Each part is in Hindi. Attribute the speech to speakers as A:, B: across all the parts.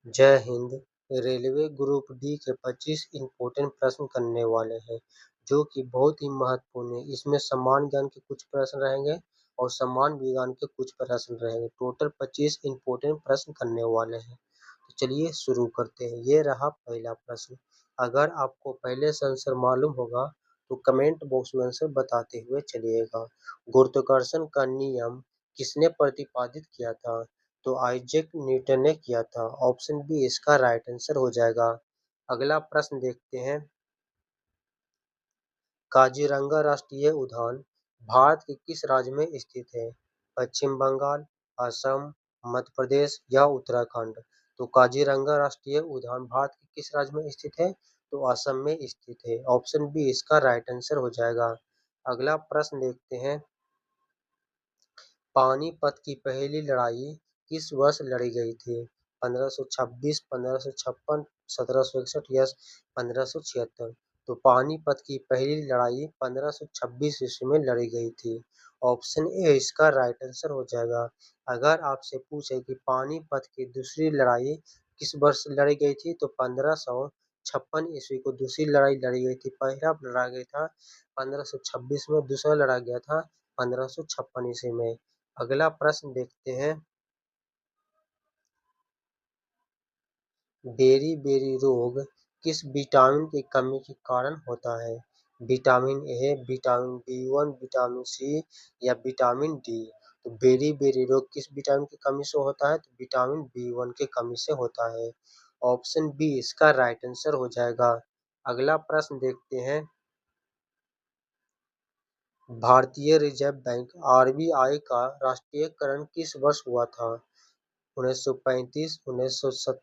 A: जय हिंद। रेलवे ग्रुप डी के 25 इम्पोर्टेंट प्रश्न करने वाले हैं जो कि बहुत ही महत्वपूर्ण है। इसमें समान ज्ञान के कुछ प्रश्न रहेंगे और समान विज्ञान के कुछ प्रश्न रहेंगे। टोटल 25 इम्पोर्टेंट प्रश्न करने वाले हैं। तो चलिए शुरू करते हैं। ये रहा पहला प्रश्न। अगर आपको पहले से आंसर मालूम होगा तो कमेंट बॉक्स में आंसर बताते हुए चलिएगा। गुरुत्वाकर्षण का नियम किसने प्रतिपादित किया था? तो आइजैक न्यूटन ने किया था। ऑप्शन बी इसका राइट आंसर हो जाएगा। अगला प्रश्न देखते हैं। काजीरंगा राष्ट्रीय उद्यान भारत के किस राज्य में स्थित है? पश्चिम बंगाल, असम, मध्य प्रदेश या उत्तराखंड? तो काजीरंगा राष्ट्रीय उद्यान भारत के किस राज्य में स्थित है? तो असम में स्थित है। ऑप्शन बी इसका राइट आंसर हो जाएगा। अगला प्रश्न देखते हैं। पानीपत की पहली लड़ाई किस वर्ष लड़ी गई थी? 1526, 1556, 1761 या 1576? तो पानीपत की पहली लड़ाई 1526 ईस्वी में लड़ी गई थी। ऑप्शन ए इसका राइट आंसर हो जाएगा। अगर आपसे पूछे कि पानीपत की दूसरी लड़ाई किस वर्ष लड़ी गई थी तो 1556 ईस्वी को दूसरी लड़ाई लड़ी गई थी। पहला लड़ा गया था 1526 में, दूसरा लड़ा गया था 1556 ईस्वी में। अगला प्रश्न देखते हैं। बेरी-बेरी रोग किस विटामिन की कमी के कारण होता है? Vitamin A, vitamin B one, vitamin C या विटामिन डी? तो बेरी-बेरी रोग किस विटामिन की कमी से होता है? तो विटामिन बी1 की कमी से होता है। ऑप्शन बी इसका राइट आंसर हो जाएगा। अगला प्रश्न देखते हैं। भारतीय रिजर्व बैंक आरबीआई का राष्ट्रीयकरण किस वर्ष हुआ था? 1935,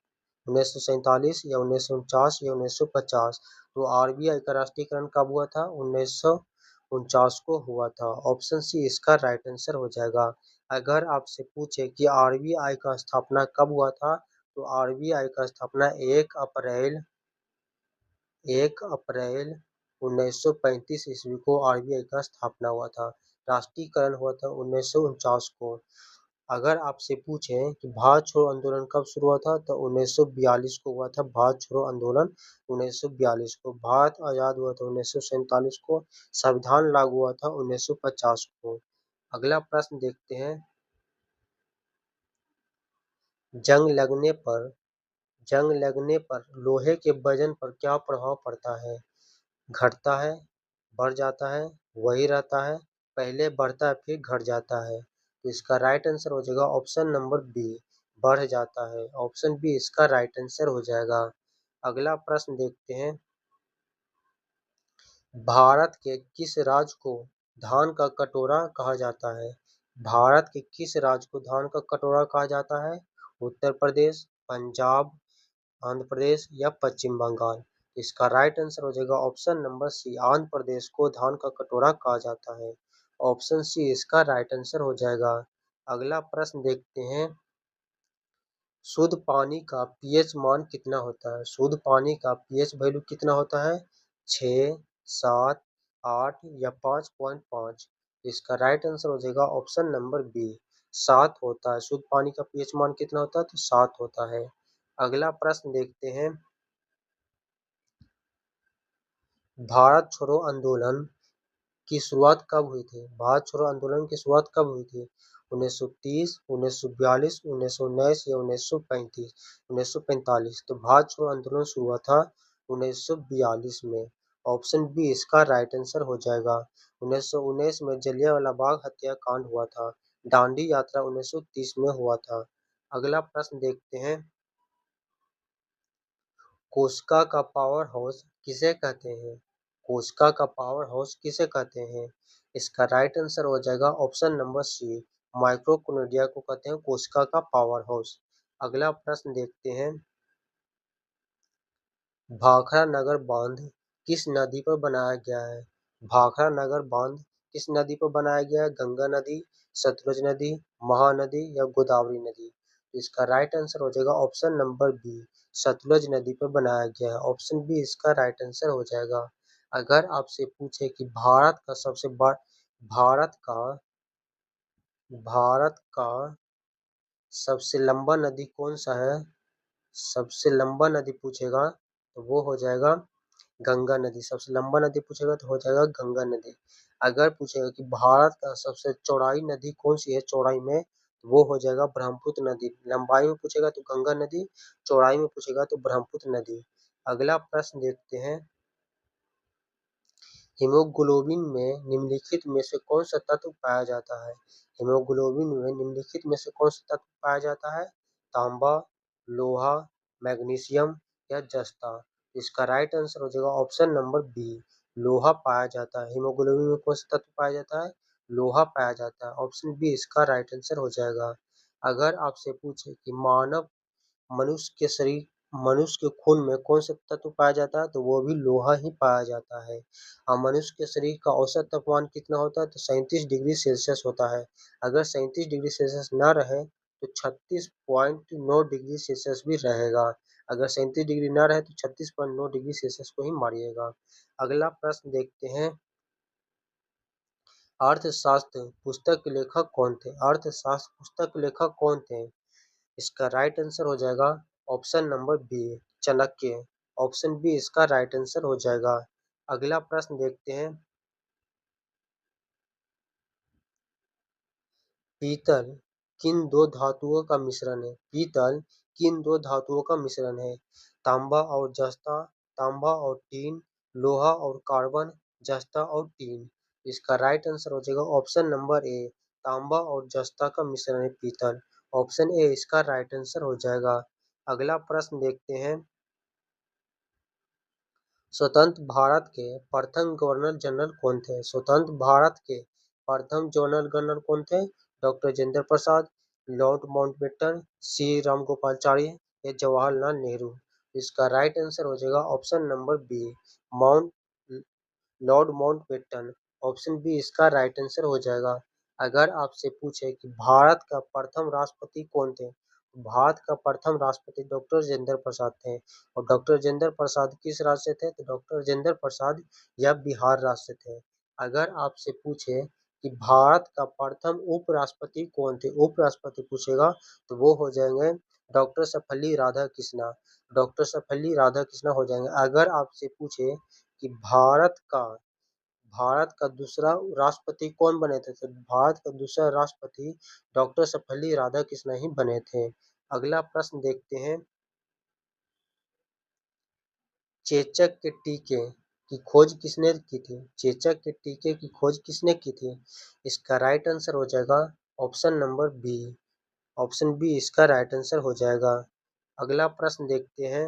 A: 1947 या 1949 या 1950? तो आरबीआई का राष्ट्रीयकरण कब हुआ था? 1949 को हुआ था। ऑप्शन सी इसका राइट आंसर हो जाएगा। अगर आपसे पूछे कि आरबीआई का स्थापना कब हुआ था तो आरबीआई का स्थापना 1 अप्रैल 1935 ईस्वी को आरबीआई का स्थापना हुआ था। राष्ट्रीयकरण हुआ था 1949 को। अगर आपसे पूछें कि भारत छोड़ो आंदोलन कब शुरू हुआ था तो 1942 को हुआ था। भारत छोड़ो आंदोलन 1942 को। भारत आजाद हुआ था 1947 को। संविधान लागू हुआ था 1950 को। अगला प्रश्न देखते हैं। जंग लगने पर जंग लगने पर लोहे के वजन पर क्या प्रभाव पड़ता है? घटता है, बढ़ जाता है, वही रहता है, पहले बढ़ता है फिर घट जाता है? तो इसका राइट आंसर हो जाएगा ऑप्शन नंबर बी, बढ़ जाता है। ऑप्शन बी इसका राइट आंसर हो जाएगा। अगला प्रश्न देखते हैं। भारत के किस राज्य को धान का कटोरा कहा जाता है? भारत के किस राज्य को धान का कटोरा कहा जाता है? उत्तर प्रदेश, पंजाब, आंध्र प्रदेश या पश्चिम बंगाल? इसका राइट आंसर हो जाएगा option number C, Andhra Pradesh को धान का कटोरा कहा जाता है। ऑप्शन सी इसका राइट आंसर हो जाएगा। अगला प्रश्न देखते हैं। शुद्ध पानी का पीएच मान कितना होता है? शुद्ध पानी का पीएच वैल्यू कितना होता है? 6, 7, 8 या 5.5? इसका राइट आंसर हो जाएगा ऑप्शन नंबर बी, 7 होता है। शुद्ध पानी का पीएच मान कितना होता है? तो 7 होता है। अगला प्रश्न देखते हैं। भारत छोड़ो आंदोलन की शुरुआत कब हुई थी? भारत छोड़ो आंदोलन की शुरुआत कब हुई थी? 1930, 1942, 1919 या 1935? 1945। तो भारत छोड़ो आंदोलन शुरू हुआ था 1942 में। ऑप्शन बी इसका राइट आंसर हो जाएगा। 1919 में जलियांवाला बाग हत्याकांड हुआ था। दांडी यात्रा 1930 में हुआ था। अगला प्रश्न देखते हैं। कोशिका का पावर हाउस किसे कहते हैं? कोशिका का पावर हाउस किसे कहते हैं? इसका राइट आंसर हो जाएगा ऑप्शन नंबर सी, माइटोकॉन्ड्रिया को कहते हैं कोशिका का पावर हाउस। अगला प्रश्न देखते हैं। भाखड़ा नगर बांध किस नदी पर बनाया गया है? भाखड़ा नगर बांध किस नदी पर बनाया गया है? गंगा नदी, सतलुज नदी, महानदी या गोदावरी नदी? इसका राइट आंसर हो जाएगा ऑप्शन नंबर बी, सतलुज नदी पर बनाया गया है। ऑप्शन बी इसका राइट आंसर हो जाएगा। अगर आपसे पूछे कि भारत का भारत का सबसे लंबा नदी कौन सा है सबसे लंबा नदी पूछेगा तो वो हो जाएगा गंगा नदी। सबसे लंबा नदी पूछेगा तो हो जाएगा गंगा नदी। अगर पूछेगा कि भारत का सबसे चौड़ाई नदी कौन सी है चौड़ाई में, तो वो हो जाएगा ब्रह्मपुत्र नदी। लंबाई में पूछेगा तो गंगा नदी, चौड़ाई में पूछेगा तो ब्रह्मपुत्र नदी। अगला प्रश्न देखते हैं, हीमोग्लोबिन में निम्नलिखित में से कौन सा तत्व पाया जाता है? हीमोग्लोबिन में निम्नलिखित में से कौन सा तत्व पाया जाता है? तांबा, लोहा, मैग्नीशियम या जस्ता। इसका राइट आंसर हो जाएगा ऑप्शन नंबर बी, लोहा पाया जाता है। हीमोग्लोबिन में कौन सा तत्व पाया जाता है? लोहा पाया जाता है। ऑप्शन बी इसका राइट आंसर हो जाएगा। अगर आपसे पूछे कि मानव मनुष्य के शरीर मनुष्य के खून में कौन सा तत्व पाया जाता है, तो वो भी लोहा ही पाया जाता है। मनुष्य के शरीर का औसत तापमान कितना होता है? तो 37 डिग्री सेल्सियस होता है। अगर 37 डिग्री सेल्सियस न रहे तो 36.9 डिग्री सेल्सियस भी रहेगा। अगर 37 डिग्री न रहे तो 36.9 डिग्री सेल्सियस को ही मारिएगा। अगला प्रश्न देखते हैं, अर्थशास्त्र पुस्तक के लेखक कौन थे? अर्थशास्त्र पुस्तक के लेखक कौन थे? इसका राइट आंसर हो जाएगा option number B, Chanakya. Option B इसका राइट आंसर हो जाएगा। अगला प्रश्न देखते हैं, पीतल किन दो धातुओं का मिश्रण है? पीतल किन दो धातुओं का मिश्रण है? तांबा और जस्ता, तांबा और टीन, लोहा और कार्बन, जस्ता और टीन। इसका राइट आंसर हो जाएगा ऑप्शन नंबर ए, तांबा और जस्ता का मिश्रण है पीतल। ऑप्शन ए इसका राइट आंसर हो जाएगा। अगला प्रश्न देखते हैं, स्वतंत्र भारत के प्रथम गवर्नर जनरल कौन थे? स्वतंत्र भारत के प्रथम गवर्नर कौन थे? Doctor Rajendra Prasad, Lord Mountbatten, C Rajagopalachari या जवाहरलाल नेहरू। इसका राइट आंसर हो जाएगा option number B, mount Lord Mountbatten. Option B इसका राइट आंसर हो जाएगा। अगर आपसे पूछे कि भारत का प्रथम राष्ट्रपति कौन थे, भारत का प्रथम राष्ट्रपति डॉक्टर राजेंद्र प्रसाद थे। और डॉक्टर राजेंद्र प्रसाद किस राज्य से थे? तो डॉक्टर राजेंद्र प्रसाद या बिहार राज्य से थे। अगर आपसे पूछे कि भारत का प्रथम उपराष्ट्रपति कौन थे, उपराष्ट्रपति पूछेगा तो वो हो जाएंगे डॉक्टर सर्वपल्ली राधाकृष्णन। डॉक्टर सर्वपल्ली राधाकृष्णन हो जाएंगे। अगर आपसे पूछे कि भारत का दूसरा राष्ट्रपति कौन बने थे, तो भारत का दूसरा राष्ट्रपति डॉक्टर सर्वपल्ली राधाकृष्णन ही बने थे। अगला प्रश्न देखते हैं, चेचक के टीके की खोज किसने की थी? चेचक के टीके की खोज किसने की थी? इसका राइट आंसर हो जाएगा option number B, option B इसका राइट आंसर हो जाएगा। अगला प्रश्न देखते हैं,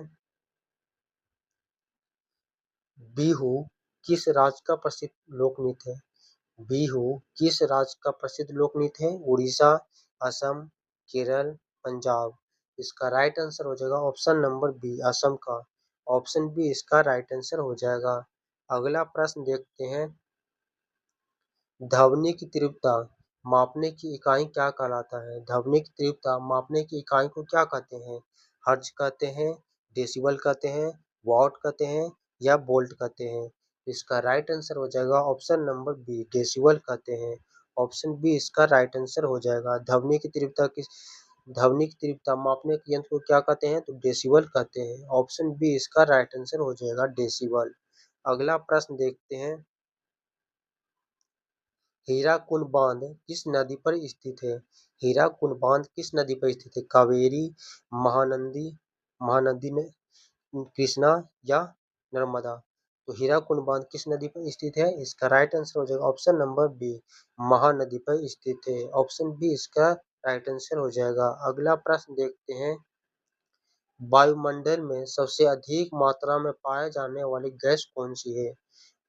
A: बिहू किस राज्य का प्रसिद्ध लोक नृत्य है? बिहू किस राज्य का प्रसिद्ध लोक नृत्य है? उड़ीसा, असम, केरल, पंजाब। इसका राइट आंसर हो जाएगा ऑप्शन नंबर बी, असम का। ऑप्शन बी इसका राइट आंसर हो जाएगा। अगला प्रश्न देखते हैं, ध्वनि की तीव्रता मापने की इकाई क्या कहलाता है? ध्वनि की तीव्रता मापने की इकाई को क्या कहते हैं? हर्ट्ज कहते हैं, डेसिबल कहते हैं, वॉट कहते हैं या वोल्ट कहते हैं। इसका राइट आंसर हो जाएगा ऑप्शन नंबर बी, डेसिबल कहते हैं। ऑप्शन बी इसका राइट आंसर हो जाएगा। ध्वनि की तीव्रता मापने के यंत्र को क्या कहते हैं? तो डेसिबल कहते हैं। ऑप्शन बी इसका राइट आंसर हो जाएगा, डेसिबल। अगला प्रश्न देखते हैं, हीराकुंड बांध किस नदी पर स्थित है? हीराकुंड बांध किस नदी पर स्थित है? कावेरी, महानंदी महानदी ने कृष्णा या नर्मदा। तो हीराकुंड बांध किस नदी पर स्थित है? इसका राइट आंसर हो जाएगा ऑप्शन नंबर बी, महानदी पर स्थित है। ऑप्शन बी इसका राइट आंसर हो जाएगा। अगला प्रश्न देखते हैं, वायुमंडल में सबसे अधिक मात्रा में पाए जाने वाली गैस कौन सी है?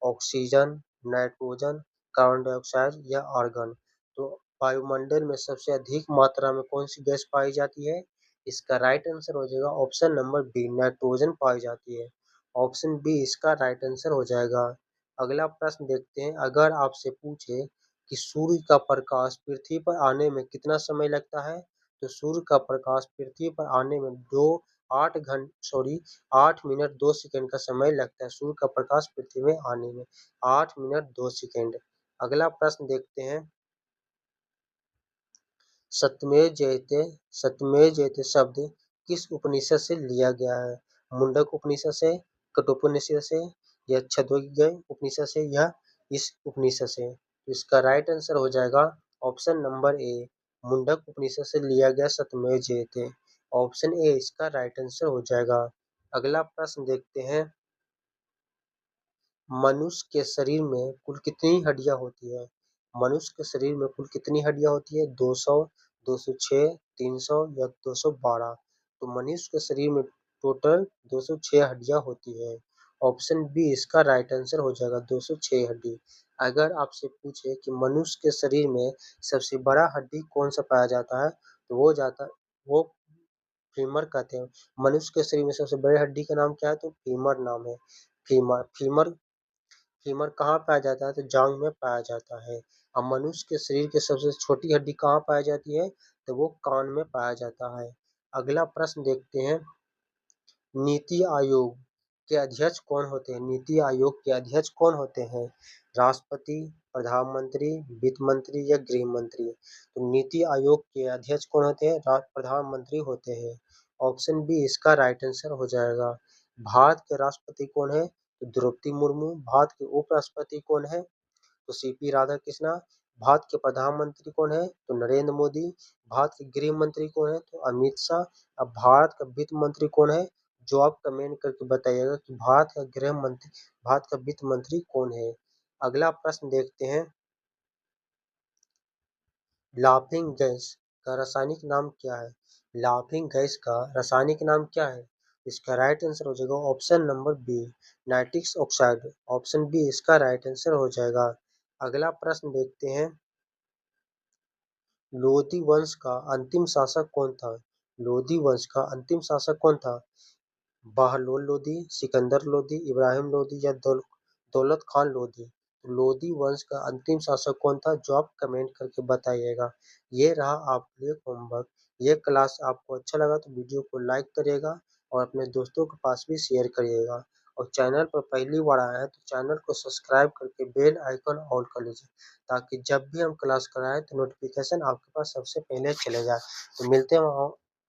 A: ऑक्सीजन, नाइट्रोजन, कार्बन डाइऑक्साइड या आर्गन। तो वायुमंडल में सबसे अधिक मात्रा में कौन सी गैस पाई जाती है? इसका राइट आंसर हो जाएगा ऑप्शन नंबर बी, नाइट्रोजन पाई जाती है। ऑप्शन बी इसका राइट आंसर हो जाएगा। अगला प्रश्न देखते हैं, अगर आपसे पूछे कि सूर्य का प्रकाश पृथ्वी पर आने में कितना समय लगता है, तो सूर्य का प्रकाश पृथ्वी पर आने में 8 मिनट 2 सेकंड का समय लगता है। सूर्य का प्रकाश पृथ्वी में आने में 8 मिनट 2 सेकंड। अगला प्रश्न देखते हैं, सत्यमेव जयते शब्द किस उपनिषद से लिया गया है? मुंडक उपनिषद से, कठोपनिषद से या छंदोग्य उपनिषद से या इस उपनिषद से? तो इसका राइट आंसर हो जाएगा ऑप्शन नंबर ए, मुंडक उपनिषद से लिया गया सत्यमेव जयते। ऑप्शन ए इसका राइट आंसर हो जाएगा। अगला प्रश्न देखते हैं, मनुष्य के शरीर में कुल कितनी हड्डियां होती है? मनुष्य के शरीर में कुल कितनी हड्डियां होती है? 200, 206, 300 या 212? तो मनुष्य के शरीर में टोटल 206 हड्डियां होती है। ऑप्शन बी इसका राइट आंसर हो जाएगा, 206 हड्डी। अगर आपसे पूछे कि मनुष्य के शरीर में सबसे बड़ा हड्डी कौन सा पाया जाता है, तो वो फीमर कहते हैं। मनुष्य के शरीर में सबसे बड़ी हड्डी का नाम क्या है? तो फीमर नाम है। फीमर फीमर फीमर कहाँ पाया जाता है? तो जांघ में पाया जाता है। और मनुष्य के शरीर की सबसे छोटी हड्डी कहाँ पाई जाती है? तो वो कान में पाया जाता है। अगला प्रश्न देखते हैं, नीति आयोग के अध्यक्ष कौन होते हैं? नीति आयोग के अध्यक्ष कौन होते हैं? राष्ट्रपति, प्रधानमंत्री, वित्त मंत्री या गृह मंत्री? तो नीति आयोग के अध्यक्ष कौन होते हैं? प्रधानमंत्री होते हैं। ऑप्शन बी इसका राइट आंसर हो जाएगा। भारत के राष्ट्रपति कौन है? तो द्रौपदी मुर्मू। भारत के उपराष्ट्रपति कौन है? तो सीपी राधाकृष्णा। भारत के प्रधानमंत्री कौन है? तो नरेंद्र मोदी। भारत के गृह मंत्री कौन है? तो अमित शाह। अब भारत का वित्त मंत्री कौन है? जो आप कमेंट करके बताइएगा कि भारत का वित्त मंत्री कौन है। अगला प्रश्न देखते हैं, लाफिंग गैस का रासायनिक नाम क्या है? लाफिंग गैस का रासायनिक नाम क्या है? इसका राइट आंसर हो जाएगा option number B, nitric oxide. Option B इसका राइट आंसर हो जाएगा। अगला प्रश्न देखते हैं, लोधी वंश का अंतिम शासक कौन था? लोधी वंश का अंतिम शासक कौन था? बहलोल लोधी, सिकंदर लोधी, इब्राहिम लोधी या दौलत खान लोधी? लोधी वंश का अंतिम शासक कौन था? जो आप कमेंट करके बताइएगा। ये रहा आपके लिए होमवर्क। ये क्लास आपको अच्छा लगा तो वीडियो को लाइक करिएगा और अपने दोस्तों के पास भी शेयर करिएगा। और चैनल पर पहली बार आया है तो चैनल को सब्सक्राइब करके बेल आइकन ऑल कर लीजिए, ताकि जब भी हम क्लास कराएं तो नोटिफिकेशन आपके पास सबसे पहले चले जाए। तो मिलते हैं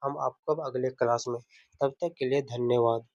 A: हम आपको अब अगले क्लास में। तब तक के लिए धन्यवाद।